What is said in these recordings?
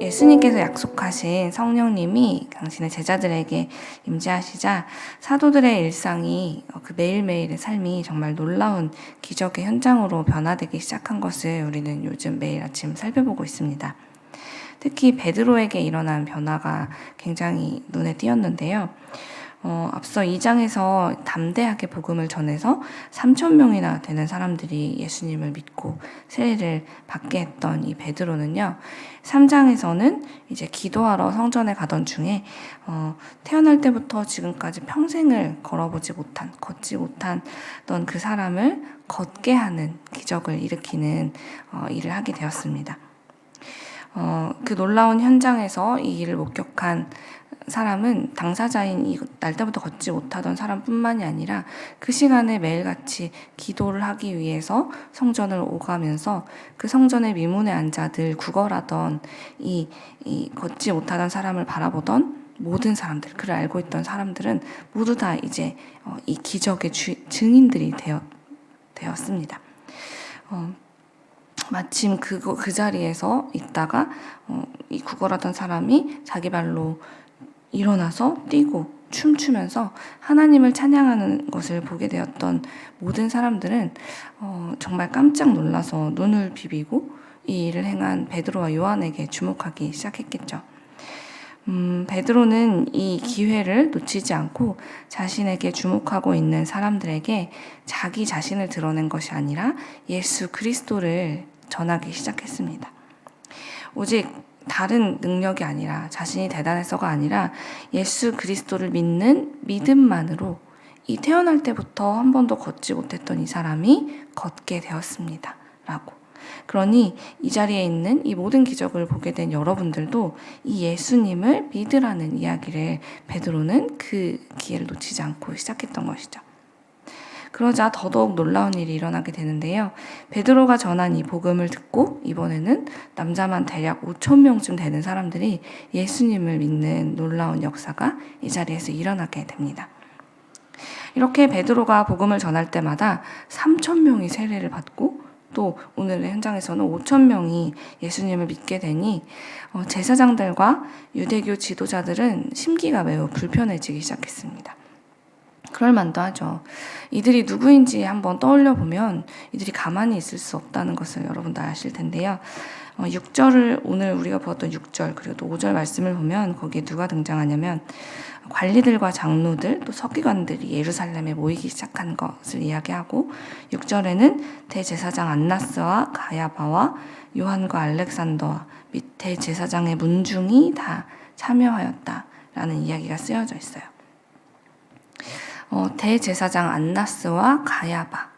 예수님께서 약속하신 성령님이 당신의 제자들에게 임재하시자 사도들의 일상이 그 매일매일의 삶이 정말 놀라운 기적의 현장으로 변화되기 시작한 것을 우리는 요즘 매일 아침 살펴보고 있습니다. 특히 베드로에게 일어난 변화가 굉장히 눈에 띄었는데요. 앞서 2장에서 담대하게 복음을 전해서 3,000명이나 되는 사람들이 예수님을 믿고 세례를 받게 했던 이 베드로는요, 3장에서는 이제 기도하러 성전에 가던 중에 태어날 때부터 지금까지 평생을 걷지 못했던 그 사람을 걷게 하는 기적을 일으키는 일을 하게 되었습니다. 그 놀라운 현장에서 이 일을 목격한 사람은 당사자인 이 날 때부터 걷지 못하던 사람뿐만이 아니라 그 시간에 매일같이 기도를 하기 위해서 성전을 오가면서 그 성전의 미문에 앉아 늘 구걸하던 이 걷지 못하던 사람을 바라보던 모든 사람들, 그를 알고 있던 사람들은 모두 다 이제 이 기적의 증인들이 되었습니다. 마침 그 자리에서 있다가 이 구걸하던 사람이 자기 발로 일어나서 뛰고 춤추면서 하나님을 찬양하는 것을 보게 되었던 모든 사람들은 정말 깜짝 놀라서 눈을 비비고 이 일을 행한 베드로와 요한에게 주목하기 시작했겠죠. 베드로는 이 기회를 놓치지 않고 자신에게 주목하고 있는 사람들에게 자기 자신을 드러낸 것이 아니라 예수 그리스도를 전하기 시작했습니다. 오직 다른 능력이 아니라 자신이 대단해서가 아니라 예수 그리스도를 믿는 믿음만으로 이 태어날 때부터 한 번도 걷지 못했던 이 사람이 걷게 되었습니다. 라고. 그러니 이 자리에 있는 이 모든 기적을 보게 된 여러분들도 이 예수님을 믿으라는 이야기를 베드로는 그 기회를 놓치지 않고 시작했던 것이죠. 그러자 더더욱 놀라운 일이 일어나게 되는데요. 베드로가 전한 이 복음을 듣고 이번에는 남자만 대략 5,000명쯤 되는 사람들이 예수님을 믿는 놀라운 역사가 이 자리에서 일어나게 됩니다. 이렇게 베드로가 복음을 전할 때마다 3,000명이 세례를 받고 또 오늘의 현장에서는 5,000명이 예수님을 믿게 되니 제사장들과 유대교 지도자들은 심기가 매우 불편해지기 시작했습니다. 그럴 만도 하죠. 이들이 누구인지 한번 떠올려 보면 이들이 가만히 있을 수 없다는 것을 여러분도 아실 텐데요. 6절을 오늘 우리가 보았던 6절 그리고 또 5절 말씀을 보면 거기에 누가 등장하냐면 관리들과 장로들 또 서기관들이 예루살렘에 모이기 시작한 것을 이야기하고 6절에는 대제사장 안나스와 가야바와 요한과 알렉산더와 및 대제사장의 문중이 다 참여하였다라는 이야기가 쓰여져 있어요. 대제사장 안나스와 가야바.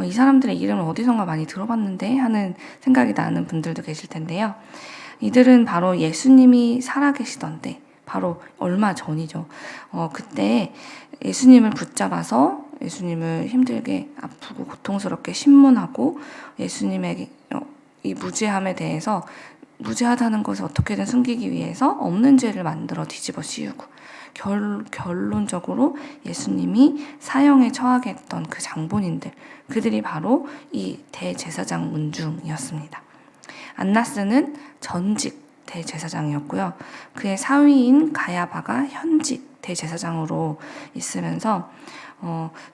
이 사람들의 이름을 어디선가 많이 들어봤는데 하는 생각이 나는 분들도 계실 텐데요. 이들은 바로 예수님이 살아계시던 때, 바로 얼마 전이죠. 그때 예수님을 붙잡아서 예수님을 힘들게 아프고 고통스럽게 신문하고 예수님의 이 무죄함에 대해서 무죄하다는 것을 어떻게든 숨기기 위해서 없는 죄를 만들어 뒤집어 씌우고 결론적으로 예수님이 사형에 처하게 했던 그 장본인들, 그들이 바로 이 대제사장 문중이었습니다. 안나스는 전직 대제사장이었고요. 그의 사위인 가야바가 현직 대제사장으로 있으면서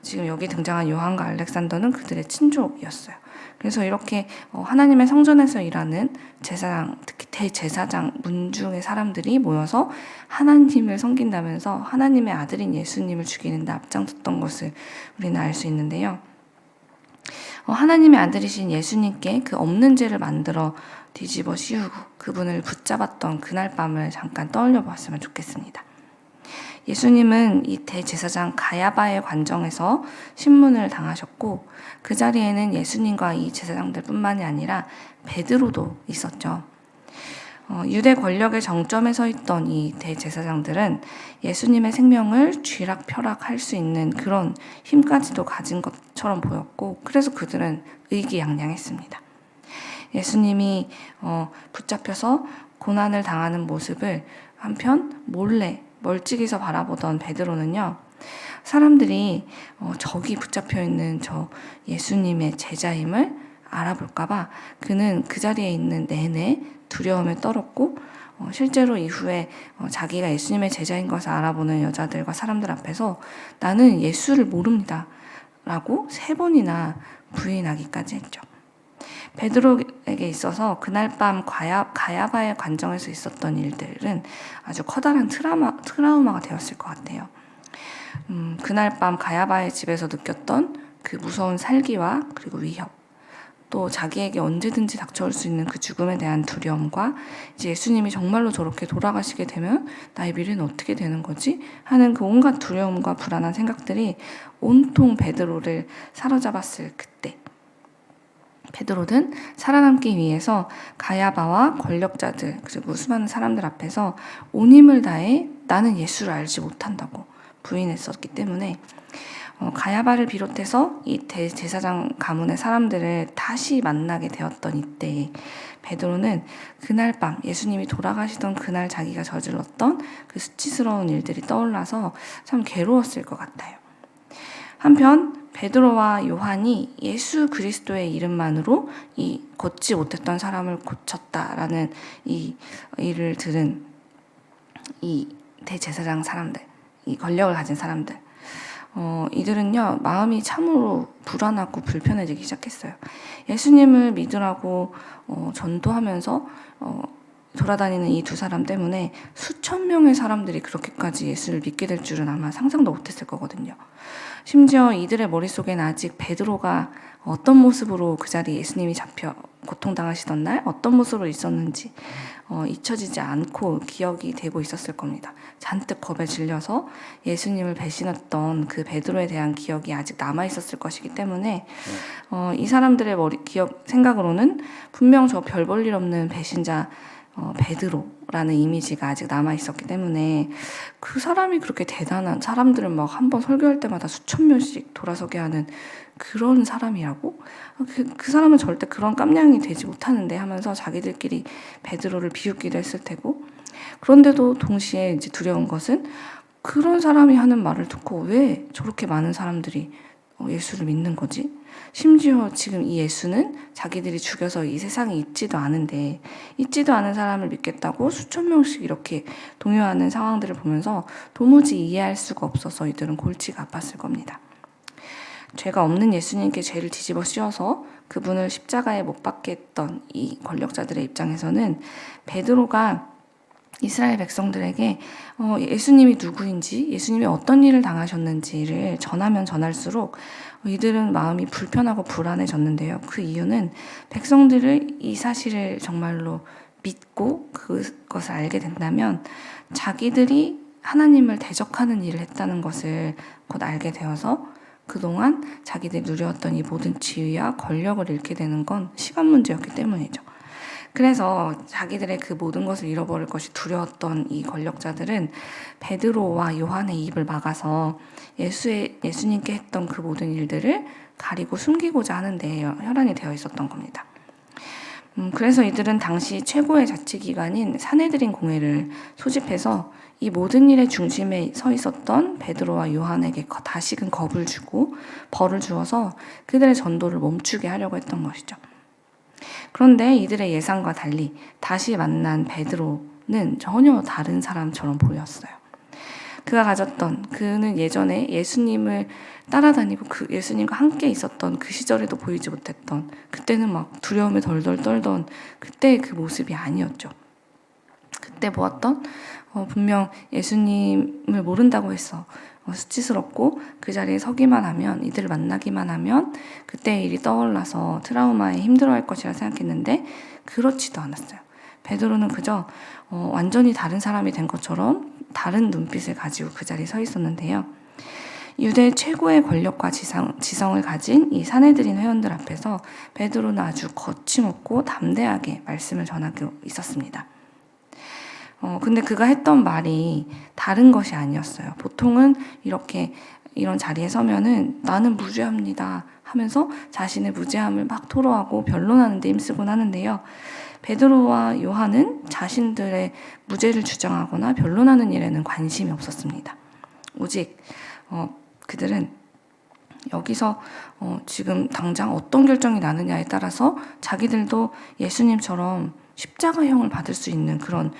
지금 여기 등장한 요한과 알렉산더는 그들의 친족이었어요. 그래서 이렇게 하나님의 성전에서 일하는 제사장, 특히 대제사장 문중의 사람들이 모여서 하나님을 섬긴다면서 하나님의 아들인 예수님을 죽이는 데 앞장섰던 것을 우리는 알 수 있는데요. 하나님의 아들이신 예수님께 그 없는 죄를 만들어 뒤집어 씌우고 그분을 붙잡았던 그날 밤을 잠깐 떠올려 보았으면 좋겠습니다. 예수님은 이 대제사장 가야바의 관정에서 신문을 당하셨고 그 자리에는 예수님과 이 제사장들 뿐만이 아니라 베드로도 있었죠. 유대 권력의 정점에 서 있던 이 대제사장들은 예수님의 생명을 쥐락펴락할 수 있는 그런 힘까지도 가진 것처럼 보였고 그래서 그들은 의기양양했습니다. 예수님이 붙잡혀서 고난을 당하는 모습을 한편 몰래 멀찍이서 바라보던 베드로는요. 사람들이 저기 붙잡혀 있는 저 예수님의 제자임을 알아볼까봐 그는 그 자리에 있는 내내 두려움에 떨었고 실제로 이후에 자기가 예수님의 제자인 것을 알아보는 여자들과 사람들 앞에서 나는 예수를 모릅니다 라고 3번이나 부인하기까지 했죠. 베드로에게 있어서 그날 밤 가야바의 관정에서 있었던 일들은 아주 커다란 트라우마가 되었을 것 같아요. 그날 밤 가야바의 집에서 느꼈던 그 무서운 살기와 그리고 위협, 또 자기에게 언제든지 닥쳐올 수 있는 그 죽음에 대한 두려움과 이제 예수님이 정말로 저렇게 돌아가시게 되면 나의 미래는 어떻게 되는 거지? 하는 그 온갖 두려움과 불안한 생각들이 온통 베드로를 사로잡았을 그때 베드로는 살아남기 위해서 가야바와 권력자들 그리고 수많은 사람들 앞에서 온 힘을 다해 나는 예수를 알지 못한다고 부인했었기 때문에 가야바를 비롯해서 이 대제사장 가문의 사람들을 다시 만나게 되었던 이때에 베드로는 그날 밤 예수님이 돌아가시던 그날 자기가 저질렀던 그 수치스러운 일들이 떠올라서 참 괴로웠을 것 같아요. 한편 베드로와 요한이 예수 그리스도의 이름만으로 이 걷지 못했던 사람을 고쳤다라는 이 일을 들은 이 대제사장 사람들, 이 권력을 가진 사람들, 이들은요 마음이 참으로 불안하고 불편해지기 시작했어요. 예수님을 믿으라고 전도하면서 돌아다니는 이 2사람 때문에 수천 명의 사람들이 그렇게까지 예수를 믿게 될 줄은 아마 상상도 못했을 거거든요. 심지어 이들의 머릿속에는 아직 베드로가 어떤 모습으로 그 자리에 예수님이 잡혀 고통당하시던 날 어떤 모습으로 있었는지 잊혀지지 않고 기억이 되고 있었을 겁니다. 잔뜩 겁에 질려서 예수님을 배신했던 그 베드로에 대한 기억이 아직 남아있었을 것이기 때문에 이 사람들의 생각으로는 분명 저 별 볼 일 없는 배신자 베드로라는 이미지가 아직 남아있었기 때문에 그 사람이 그렇게 대단한 사람들을 막 한 번 설교할 때마다 수천 명씩 돌아서게 하는 그런 사람이라고? 그 사람은 절대 그런 깜냥이 되지 못하는데 하면서 자기들끼리 베드로를 비웃기도 했을 테고 그런데도 동시에 이제 두려운 것은 그런 사람이 하는 말을 듣고 왜 저렇게 많은 사람들이 예수를 믿는 거지? 심지어 지금 이 예수는 자기들이 죽여서 이 세상에 있지도 않은데 있지도 않은 사람을 믿겠다고 수천 명씩 이렇게 동요하는 상황들을 보면서 도무지 이해할 수가 없어서 이들은 골치가 아팠을 겁니다. 죄가 없는 예수님께 죄를 뒤집어 씌워서 그분을 십자가에 못 박게 했던 이 권력자들의 입장에서는 베드로가 이스라엘 백성들에게 예수님이 누구인지 예수님이 어떤 일을 당하셨는지를 전하면 전할수록 이들은 마음이 불편하고 불안해졌는데요. 그 이유는 백성들을 이 사실을 정말로 믿고 그것을 알게 된다면 자기들이 하나님을 대적하는 일을 했다는 것을 곧 알게 되어서 그동안 자기들이 누려왔던 이 모든 지위와 권력을 잃게 되는 건 시간 문제였기 때문이죠. 그래서 자기들의 그 모든 것을 잃어버릴 것이 두려웠던 이 권력자들은 베드로와 요한의 입을 막아서 예수님께 했던 그 모든 일들을 가리고 숨기고자 하는데 혈안이 되어 있었던 겁니다. 그래서 이들은 당시 최고의 자치기관인 산헤드린 공회를 소집해서 이 모든 일의 중심에 서 있었던 베드로와 요한에게 다시금 겁을 주고 벌을 주어서 그들의 전도를 멈추게 하려고 했던 것이죠. 그런데 이들의 예상과 달리 다시 만난 베드로는 전혀 다른 사람처럼 보였어요. 그는 예전에 예수님을 따라다니고 그 예수님과 함께 있었던 그 시절에도 보이지 못했던 그때는 막 두려움에 덜덜 떨던 그때의 그 모습이 아니었죠. 그때 보았던 분명 예수님을 모른다고 했어. 수치스럽고 그 자리에 서기만 하면 이들을 만나기만 하면 그때의 일이 떠올라서 트라우마에 힘들어할 것이라 생각했는데 그렇지도 않았어요. 베드로는 그저 완전히 다른 사람이 된 것처럼 다른 눈빛을 가지고 그 자리에 서 있었는데요. 유대 최고의 권력과 지성을 가진 이 산헤드린 회원들 앞에서 베드로는 아주 거침없고 담대하게 말씀을 전하고 있었습니다. 근데 그가 했던 말이 다른 것이 아니었어요. 보통은 이런 자리에 서면은 나는 무죄합니다 하면서 자신의 무죄함을 막 토로하고 변론하는 데 힘쓰곤 하는데요. 베드로와 요한은 자신들의 무죄를 주장하거나 변론하는 일에는 관심이 없었습니다. 오직 그들은 여기서 지금 당장 어떤 결정이 나느냐에 따라서 자기들도 예수님처럼 십자가형을 받을 수 있는 그런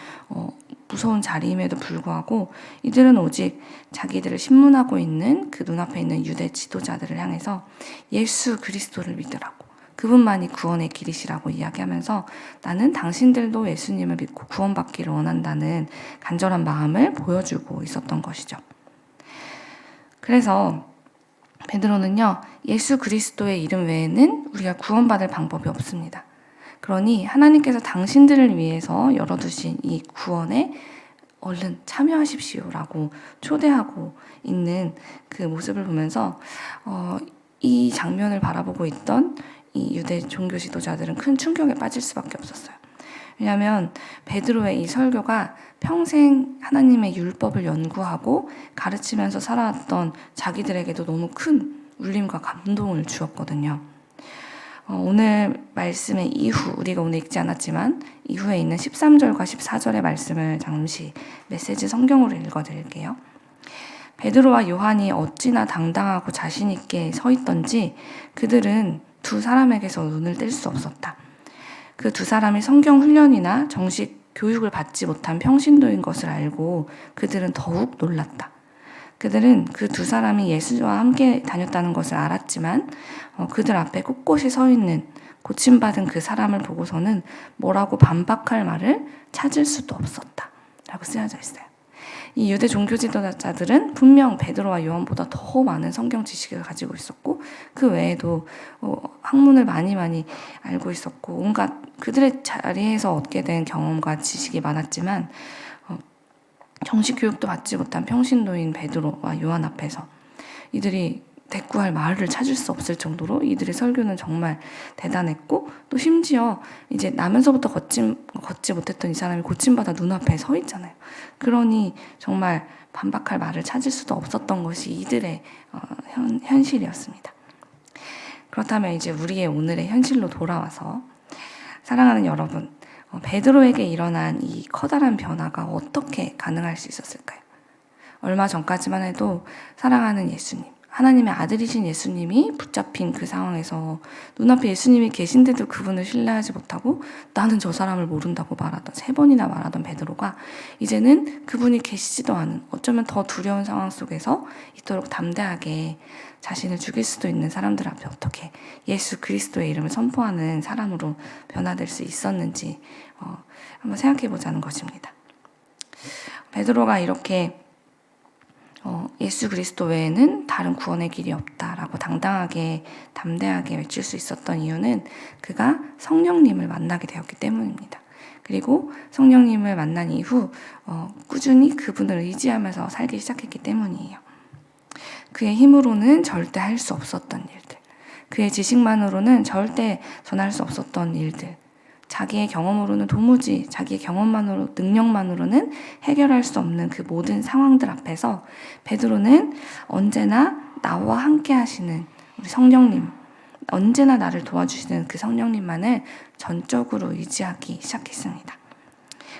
무서운 자리임에도 불구하고 이들은 오직 자기들을 신문하고 있는 그 눈앞에 있는 유대 지도자들을 향해서 예수 그리스도를 믿으라고, 그분만이 구원의 길이시라고 이야기하면서 나는 당신들도 예수님을 믿고 구원받기를 원한다는 간절한 마음을 보여주고 있었던 것이죠. 그래서 베드로는요, 예수 그리스도의 이름 외에는 우리가 구원받을 방법이 없습니다. 그러니 하나님께서 당신들을 위해서 열어두신 이 구원에 얼른 참여하십시오라고 초대하고 있는 그 모습을 보면서 이 장면을 바라보고 있던 이 유대 종교 지도자들은 큰 충격에 빠질 수밖에 없었어요. 왜냐하면 베드로의 이 설교가 평생 하나님의 율법을 연구하고 가르치면서 살아왔던 자기들에게도 너무 큰 울림과 감동을 주었거든요. 오늘 말씀의 이후, 우리가 오늘 읽지 않았지만 이후에 있는 13절과 14절의 말씀을 잠시 메시지 성경으로 읽어드릴게요. 베드로와 요한이 어찌나 당당하고 자신 있게 서 있던지 그들은 두 사람에게서 눈을 뗄 수 없었다. 그 두 사람이 성경 훈련이나 정식 교육을 받지 못한 평신도인 것을 알고 그들은 더욱 놀랐다. 그들은 그 두 사람이 예수와 함께 다녔다는 것을 알았지만 그들 앞에 꼿꼿이 서 있는 고침받은 그 사람을 보고서는 뭐라고 반박할 말을 찾을 수도 없었다 라고 쓰여져 있어요. 이 유대 종교 지도자들은 분명 베드로와 요한보다 더 많은 성경 지식을 가지고 있었고 그 외에도 학문을 많이 알고 있었고 온갖 그들의 자리에서 얻게 된 경험과 지식이 많았지만 정식 교육도 받지 못한 평신도인 베드로와 요한 앞에서 이들이 대꾸할 말을 찾을 수 없을 정도로 이들의 설교는 정말 대단했고 또 심지어 이제 나면서부터 걷지 못했던 이 사람이 고침받아 눈앞에 서 있잖아요. 그러니 정말 반박할 말을 찾을 수도 없었던 것이 이들의 현실이었습니다. 그렇다면 이제 우리의 오늘의 현실로 돌아와서 사랑하는 여러분, 베드로에게 일어난 이 커다란 변화가 어떻게 가능할 수 있었을까요? 얼마 전까지만 해도 사랑하는 예수님, 하나님의 아들이신 예수님이 붙잡힌 그 상황에서 눈앞에 예수님이 계신데도 그분을 신뢰하지 못하고 나는 저 사람을 모른다고 말하던 3번이나 말하던 베드로가 이제는 그분이 계시지도 않은 어쩌면 더 두려운 상황 속에서 이토록 담대하게 자신을 죽일 수도 있는 사람들 앞에 어떻게 예수 그리스도의 이름을 선포하는 사람으로 변화될 수 있었는지 한번 생각해 보자는 것입니다. 베드로가 이렇게 예수 그리스도 외에는 다른 구원의 길이 없다라고 당당하게 담대하게 외칠 수 있었던 이유는 그가 성령님을 만나게 되었기 때문입니다. 그리고 성령님을 만난 이후 꾸준히 그분을 의지하면서 살기 시작했기 때문이에요. 그의 힘으로는 절대 할 수 없었던 일들, 그의 지식만으로는 절대 전할 수 없었던 일들, 자기의 경험으로는 도무지 자기의 경험만으로 능력만으로는 해결할 수 없는 그 모든 상황들 앞에서 베드로는 언제나 나와 함께 하시는 우리 성령님, 언제나 나를 도와주시는 그 성령님만을 전적으로 의지하기 시작했습니다.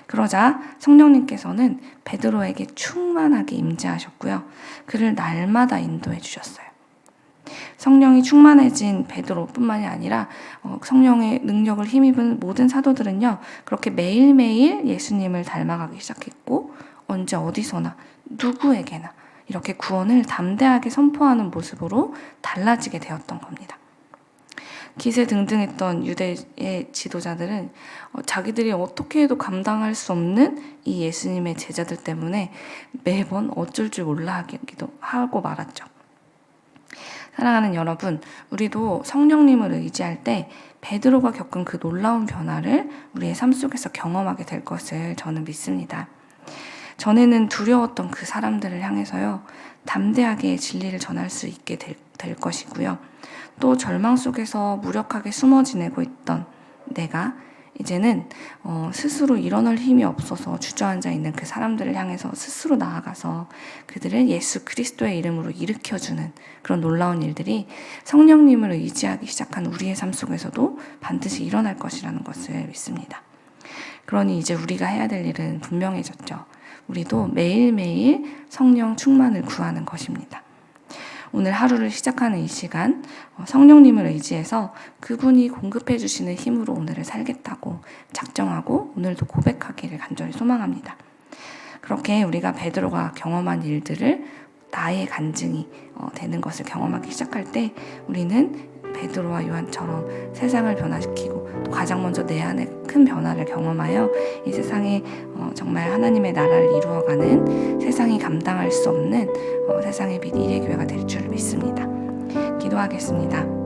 그러자 성령님께서는 베드로에게 충만하게 임재하셨고요. 그를 날마다 인도해 주셨어요. 성령이 충만해진 베드로뿐만이 아니라 성령의 능력을 힘입은 모든 사도들은요. 그렇게 매일매일 예수님을 닮아가기 시작했고 언제 어디서나 누구에게나 이렇게 구원을 담대하게 선포하는 모습으로 달라지게 되었던 겁니다. 기세등등했던 유대의 지도자들은 자기들이 어떻게 해도 감당할 수 없는 이 예수님의 제자들 때문에 매번 어쩔 줄 몰라 하기도 하고 말았죠. 사랑하는 여러분, 우리도 성령님을 의지할 때 베드로가 겪은 그 놀라운 변화를 우리의 삶 속에서 경험하게 될 것을 저는 믿습니다. 전에는 두려웠던 그 사람들을 향해서요, 담대하게 진리를 전할 수 있게 될 것이고요. 또 절망 속에서 무력하게 숨어 지내고 있던 내가 이제는 스스로 일어날 힘이 없어서 주저앉아 있는 그 사람들을 향해서 스스로 나아가서 그들을 예수 그리스도의 이름으로 일으켜주는 그런 놀라운 일들이 성령님을 의지하기 시작한 우리의 삶 속에서도 반드시 일어날 것이라는 것을 믿습니다. 그러니 이제 우리가 해야 될 일은 분명해졌죠. 우리도 매일매일 성령 충만을 구하는 것입니다. 오늘 하루를 시작하는 이 시간 성령님을 의지해서 그분이 공급해 주시는 힘으로 오늘을 살겠다고 작정하고 오늘도 고백하기를 간절히 소망합니다. 그렇게 우리가 베드로가 경험한 일들을 나의 간증이 되는 것을 경험하기 시작할 때 우리는 베드로와 요한처럼 세상을 변화시키고 또 가장 먼저 내 안에 큰 변화를 경험하여 이 세상에 정말 하나님의 나라를 이루어가는 세상이 감당할 수 없는 세상의 빛 이레교회가 될 줄 믿습니다. 기도하겠습니다.